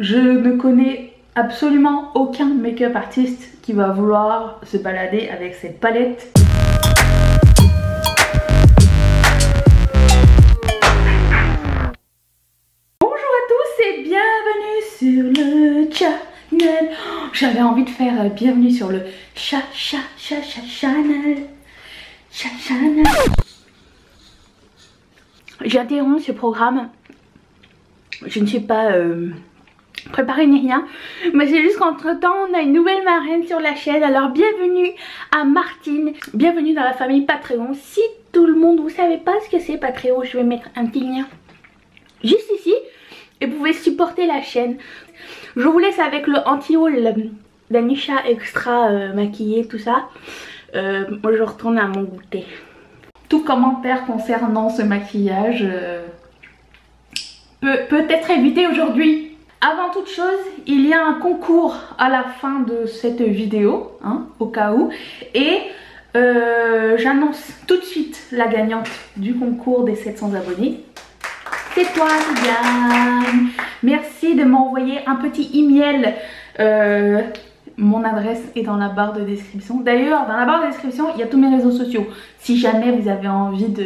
Je ne connais absolument aucun make-up artiste qui va vouloir se balader avec cette palette. Bonjour à tous et bienvenue sur le channel. J'avais envie de faire bienvenue sur le channel. J'interromps ce programme. Je ne suis pas préparée ni rien, mais c'est juste qu'entre temps on a une nouvelle marraine sur la chaîne. Alors bienvenue à Martine, bienvenue dans la famille Patreon. Si tout le monde, vous savez pas ce que c'est Patreon, je vais mettre un petit lien juste ici et vous pouvez supporter la chaîne. Je vous laisse avec le anti-haul d'Anisha extra maquillée, tout ça. Moi je retourne à mon goûter. Tout commentaire concernant ce maquillage peut être évité aujourd'hui. Avant toute chose, il y a un concours à la fin de cette vidéo, hein, au cas où. Et j'annonce tout de suite la gagnante du concours des 700 abonnés. C'est toi qui gagne. Merci de m'envoyer un petit email. Mon adresse est dans la barre de description. D'ailleurs, dans la barre de description, il y a tous mes réseaux sociaux. Si jamais vous avez envie de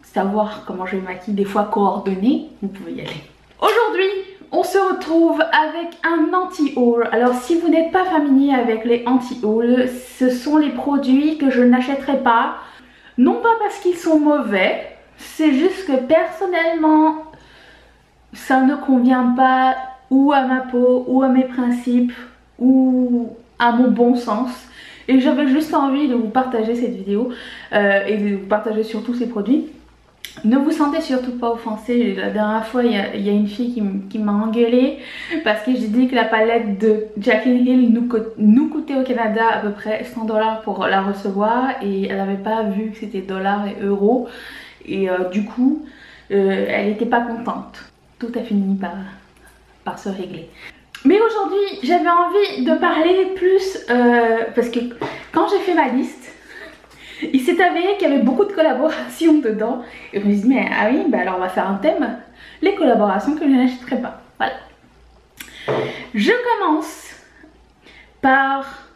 savoir comment je me maquille, des fois coordonnées, vous pouvez y aller. Aujourd'hui, on se retrouve avec un anti-haul. Alors si vous n'êtes pas familier avec les anti-hauls, ce sont les produits que je n'achèterai pas. Non pas parce qu'ils sont mauvais, c'est juste que personnellement, ça ne convient pas ou à ma peau, ou à mes principes, ou à mon bon sens. Et j'avais juste envie de vous partager cette vidéo et de vous partager surtout ces produits. Ne vous sentez surtout pas offensé. La dernière fois, il y a une fille qui m'a engueulée parce que j'ai dit que la palette de Jaclyn Hill nous coûtait au Canada à peu près 100 $, pour la recevoir, et elle n'avait pas vu que c'était dollars et euros, et du coup elle n'était pas contente. Tout a fini par se régler. Mais aujourd'hui j'avais envie de parler plus parce que quand j'ai fait ma liste, il s'est avéré qu'il y avait beaucoup de collaborations dedans. Et je me suis dit, mais ah oui, bah alors on va faire un thème, les collaborations que je n'achèterai pas. Voilà. Je commence par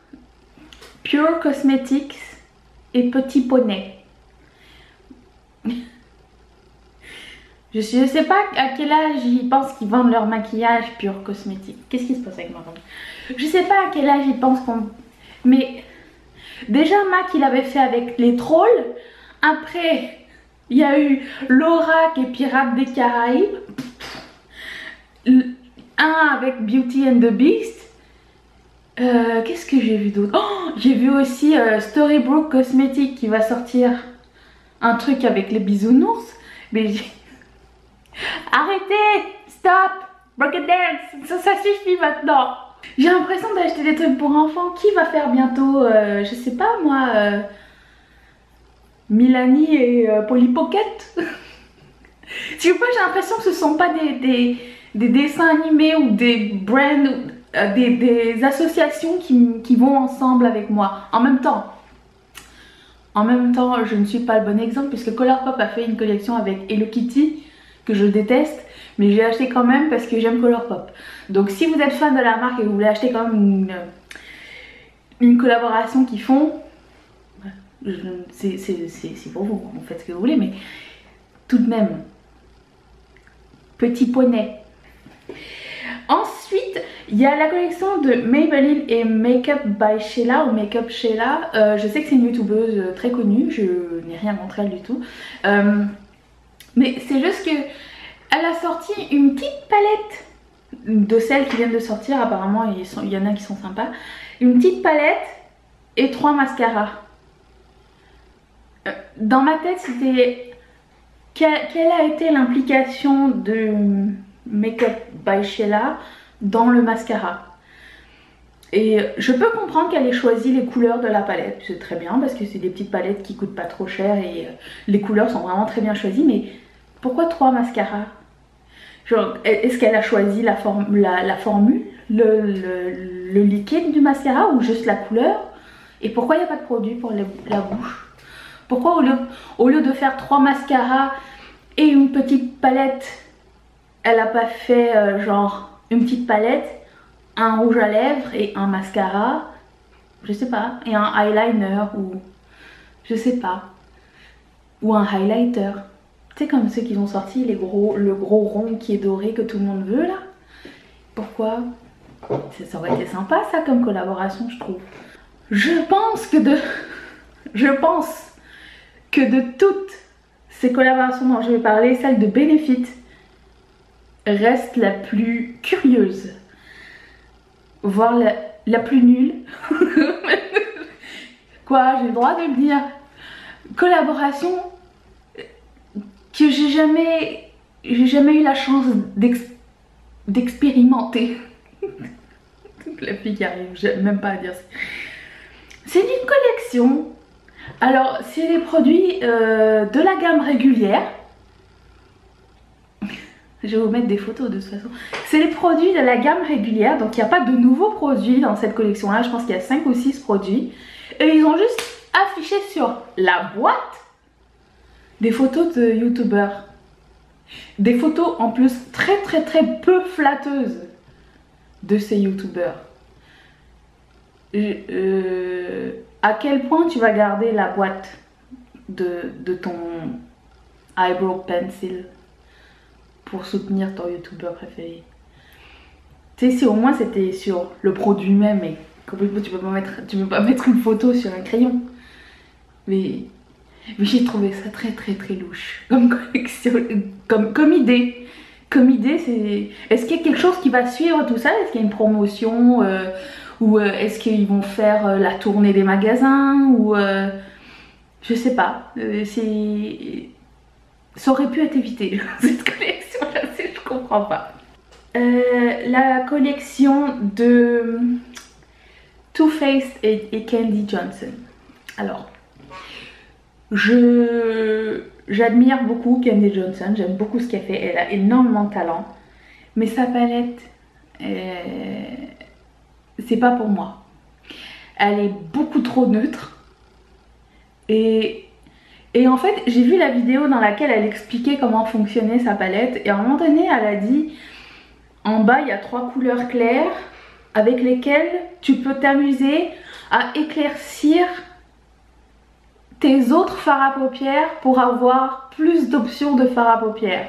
Pure Cosmetics et Petit Poney. Je sais pas à quel âge ils pensent qu'ils vendent leur maquillage Pure Cosmetics. Qu'est-ce qui se passe avec ma femme? Je sais pas à quel âge ils pensent qu'on... Mais... déjà Mac il avait fait avec les trolls. Après il y a eu Lorac et Pirates des Caraïbes. Un avec Beauty and the Beast. Qu'est-ce que j'ai vu d'autre? Oh, j'ai vu aussi Storybrooke Cosmetics qui va sortir un truc avec les bisounours. Mais arrêtez, stop, Broken Dance, ça suffit maintenant. J'ai l'impression d'acheter des trucs pour enfants. Qui va faire bientôt, je sais pas moi, Milani et Polly Pocket. Je sais pas, j'ai l'impression que ce sont pas des dessins animés ou des brands, des associations qui vont ensemble avec moi. En même temps, je ne suis pas le bon exemple puisque Colourpop a fait une collection avec Hello Kitty que je déteste. Mais j'ai acheté quand même parce que j'aime Colourpop. Donc si vous êtes fan de la marque et que vous voulez acheter quand même une collaboration qu'ils font, c'est pour vous, vous faites ce que vous voulez, mais tout de même, Petit Poney. Ensuite, il y a la collection de Maybelline et Makeup by Sheila ou Makeup Sheila. Je sais que c'est une youtubeuse très connue, je n'ai rien contre elle du tout. Mais c'est juste que elle a sorti une petite palette de celles qui viennent de sortir. Apparemment il y en a qui sont sympas. Une petite palette et 3 mascaras. Dans ma tête c'était quelle a été l'implication de Makeup by Sheila dans le mascara. Et je peux comprendre qu'elle ait choisi les couleurs de la palette, c'est très bien parce que c'est des petites palettes qui coûtent pas trop cher et les couleurs sont vraiment très bien choisies. Mais pourquoi 3 mascaras? Genre, est-ce qu'elle a choisi la formule, le liquide du mascara ou juste la couleur? Et pourquoi il n'y a pas de produit pour la bouche? Pourquoi au lieu de faire 3 mascaras et une petite palette elle a pas fait genre une petite palette, un rouge à lèvres et un mascara, je sais pas, et un eyeliner ou je sais pas, ou un highlighter. Tu sais, comme ceux qui ont sorti le gros rond qui est doré que tout le monde veut là. Pourquoi? Ça aurait été sympa ça comme collaboration, je trouve. Je pense que de toutes ces collaborations dont je vais parler, celle de Benefit reste la plus curieuse, voire la plus nulle. Quoi, j'ai le droit de le dire. Collaboration que j'ai jamais eu la chance d'expérimenter. La fille qui arrive, j'aime même pas à dire ça. C'est une collection. Alors, c'est les produits de la gamme régulière. Je vais vous mettre des photos de toute façon. C'est les produits de la gamme régulière. Donc, il n'y a pas de nouveaux produits dans cette collection-là. Je pense qu'il y a 5 ou 6 produits. Et ils ont juste affiché sur la boîte des photos de youtubeurs. Des photos en plus très peu flatteuses de ces youtubeurs. À quel point tu vas garder la boîte de ton eyebrow pencil pour soutenir ton youtubeur préféré? Tu sais, si au moins c'était sur le produit même, et complètement tu peux pas mettre une photo sur un crayon. Mais j'ai trouvé ça très louche comme collection, comme idée. Comme idée, c'est... Est-ce qu'il y a quelque chose qui va suivre tout ça? Est-ce qu'il y a une promotion ou est-ce qu'ils vont faire la tournée des magasins? Ou je sais pas. Ça aurait pu être évité, cette collection-là, je comprends pas. La collection de Too Faced et Candy Johnson. Alors, j'admire beaucoup Candy Johnson, j'aime beaucoup ce qu'elle fait, elle a énormément de talent, mais sa palette, c'est pas pour moi. Elle est beaucoup trop neutre. Et en fait, j'ai vu la vidéo dans laquelle elle expliquait comment fonctionnait sa palette, et à un moment donné, elle a dit, en bas, il y a 3 couleurs claires avec lesquelles tu peux t'amuser à éclaircir tes autres fards à paupières pour avoir plus d'options de fards à paupières.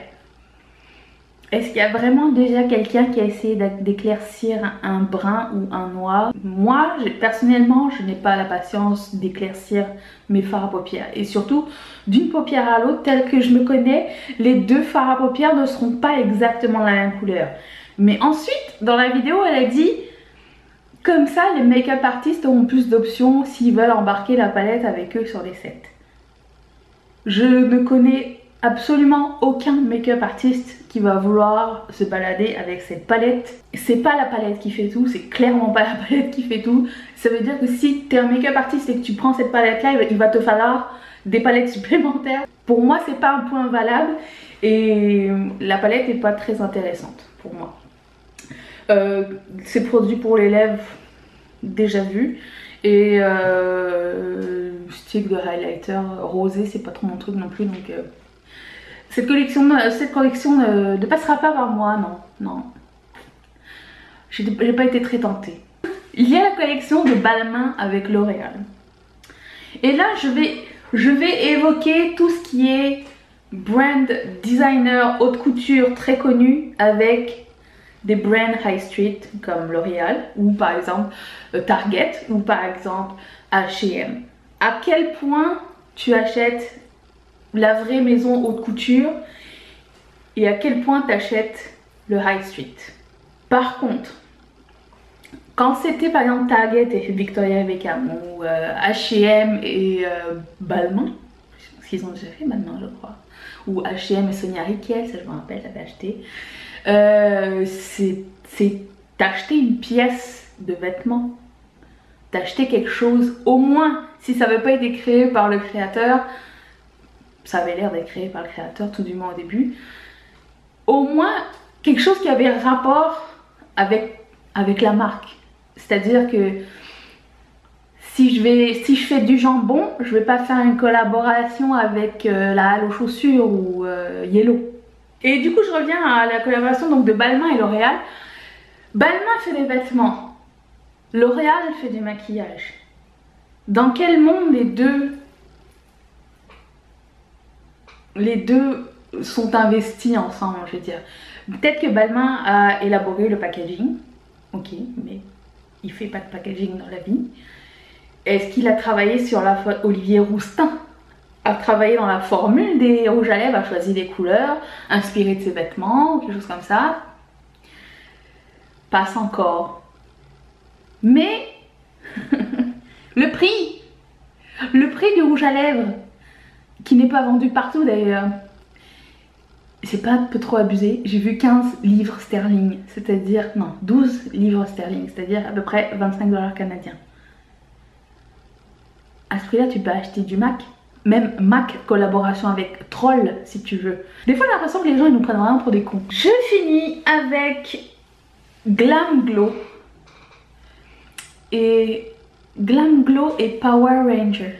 Est-ce qu'il y a vraiment déjà quelqu'un qui a essayé d'éclaircir un brun ou un noir? Moi, personnellement, je n'ai pas la patience d'éclaircir mes fards à paupières. Et surtout, d'une paupière à l'autre, tel que je me connais, les deux fards à paupières ne seront pas exactement la même couleur. Mais ensuite, dans la vidéo, elle a dit... Comme ça, les make-up artistes auront plus d'options s'ils veulent embarquer la palette avec eux sur les sets. Je ne connais absolument aucun make-up artiste qui va vouloir se balader avec cette palette. C'est pas la palette qui fait tout, c'est clairement pas la palette qui fait tout. Ça veut dire que si tu es un make-up artiste et que tu prends cette palette là, il va te falloir des palettes supplémentaires. Pour moi, c'est pas un point valable et la palette est pas très intéressante pour moi. C'est produit pour les lèvres, déjà vu, et stick de highlighter rosé, c'est pas trop mon truc non plus, donc cette collection ne passera pas par moi, non. J'ai pas été très tentée. Il y a la collection de Balmain avec L'Oréal, et là je vais évoquer tout ce qui est brand designer haute couture très connu avec des brands high street comme L'Oréal ou par exemple Target ou par exemple H&M. À quel point tu achètes la vraie maison haute couture et à quel point tu achètes le high street. Par contre, quand c'était par exemple Target et Victoria Beckham ou H&M et Balmain, parce qu'ils ont déjà fait maintenant je crois, ou H&M et Sonia Rykiel, ça je me rappelle, j'avais acheté. C'est t'acheter une pièce de vêtement, t'acheter quelque chose, au moins si ça n'avait pas été créé par le créateur, ça avait l'air d'être créé par le créateur tout du moins au début, au moins quelque chose qui avait rapport avec la marque. C'est-à-dire que si je fais du jambon, je vais pas faire une collaboration avec la Halle aux chaussures ou Yellow. Et du coup je reviens à la collaboration donc de Balmain et L'Oréal. Balmain fait des vêtements, L'Oréal fait du maquillage. Dans quel monde les deux sont investis ensemble, je veux dire. Peut-être que Balmain a élaboré le packaging, ok, mais il fait pas de packaging dans la vie. Est-ce qu'il a travaillé sur la... Olivier Rousteing a travaillé dans la formule des rouges à lèvres, a choisi des couleurs inspirées de ses vêtements, quelque chose comme ça. Passe encore. Mais le prix du rouge à lèvres, qui n'est pas vendu partout d'ailleurs, c'est pas un peu trop abusé. J'ai vu 15 livres sterling, c'est-à-dire, non, 12 livres sterling, c'est-à-dire à peu près 25 $ canadiens. À ce prix-là, tu peux acheter du MAC. Même MAC collaboration avec Troll si tu veux. Des fois j'ai l'impression que les gens ils nous prennent vraiment pour des cons. Je finis avec Glam Glow. Et Glam Glow et Power Rangers.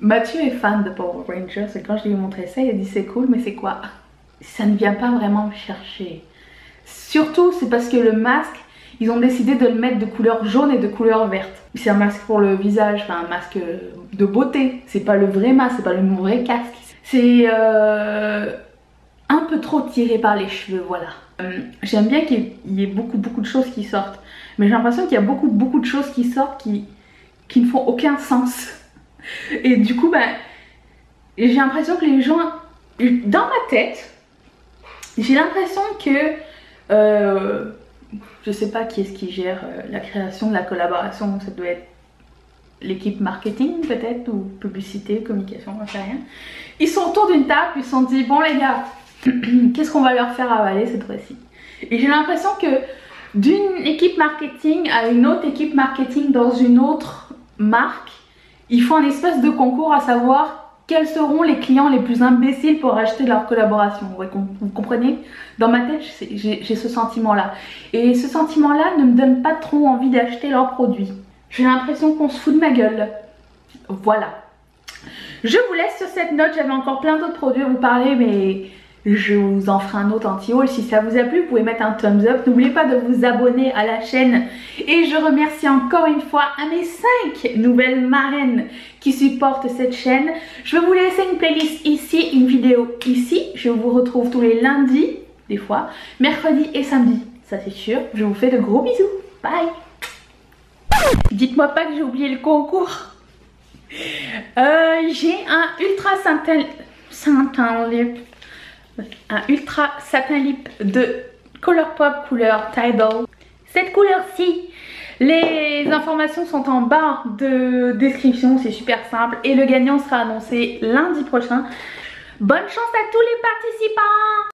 Mathieu est fan de Power Rangers et quand je lui ai montré ça il a dit c'est cool mais c'est quoi? Ça ne vient pas vraiment me chercher. Surtout c'est parce que le masque, ils ont décidé de le mettre de couleur jaune et de couleur verte. C'est un masque pour le visage, enfin un masque de beauté. C'est pas le vrai masque, c'est pas le vrai casque. C'est un peu trop tiré par les cheveux, voilà. J'aime bien qu'il y ait beaucoup de choses qui sortent. Mais j'ai l'impression qu'il y a beaucoup de choses qui sortent qui ne font aucun sens. Et du coup, ben, j'ai l'impression que les gens... Dans ma tête, j'ai l'impression que... je sais pas qui est-ce qui gère la création de la collaboration, ça doit être l'équipe marketing peut-être, ou publicité, communication, j'en sais rien. Ils sont autour d'une table, ils se sont dit, bon les gars, qu'est-ce qu'on va leur faire avaler cette fois-ci? Et j'ai l'impression que d'une équipe marketing à une autre équipe marketing dans une autre marque, ils font un espèce de concours à savoir quels seront les clients les plus imbéciles pour acheter leur collaboration. Vous comprenez? Dans ma tête, j'ai ce sentiment-là. Et ce sentiment-là ne me donne pas trop envie d'acheter leurs produits. J'ai l'impression qu'on se fout de ma gueule. Voilà. Je vous laisse sur cette note. J'avais encore plein d'autres produits à vous parler, mais je vous en ferai un autre anti-haul. Si ça vous a plu, vous pouvez mettre un thumbs up. N'oubliez pas de vous abonner à la chaîne. Et je remercie encore une fois à mes 5 nouvelles marraines qui supportent cette chaîne. Je vais vous laisser une playlist ici, une vidéo ici. Je vous retrouve tous les lundis, des fois, mercredi et samedi. Ça c'est sûr. Je vous fais de gros bisous. Bye. Dites-moi pas que j'ai oublié le concours. J'ai un ultra satin lip de Colourpop couleur Tidal. Cette couleur-ci, les informations sont en bas de description, c'est super simple. Et le gagnant sera annoncé lundi prochain. Bonne chance à tous les participants!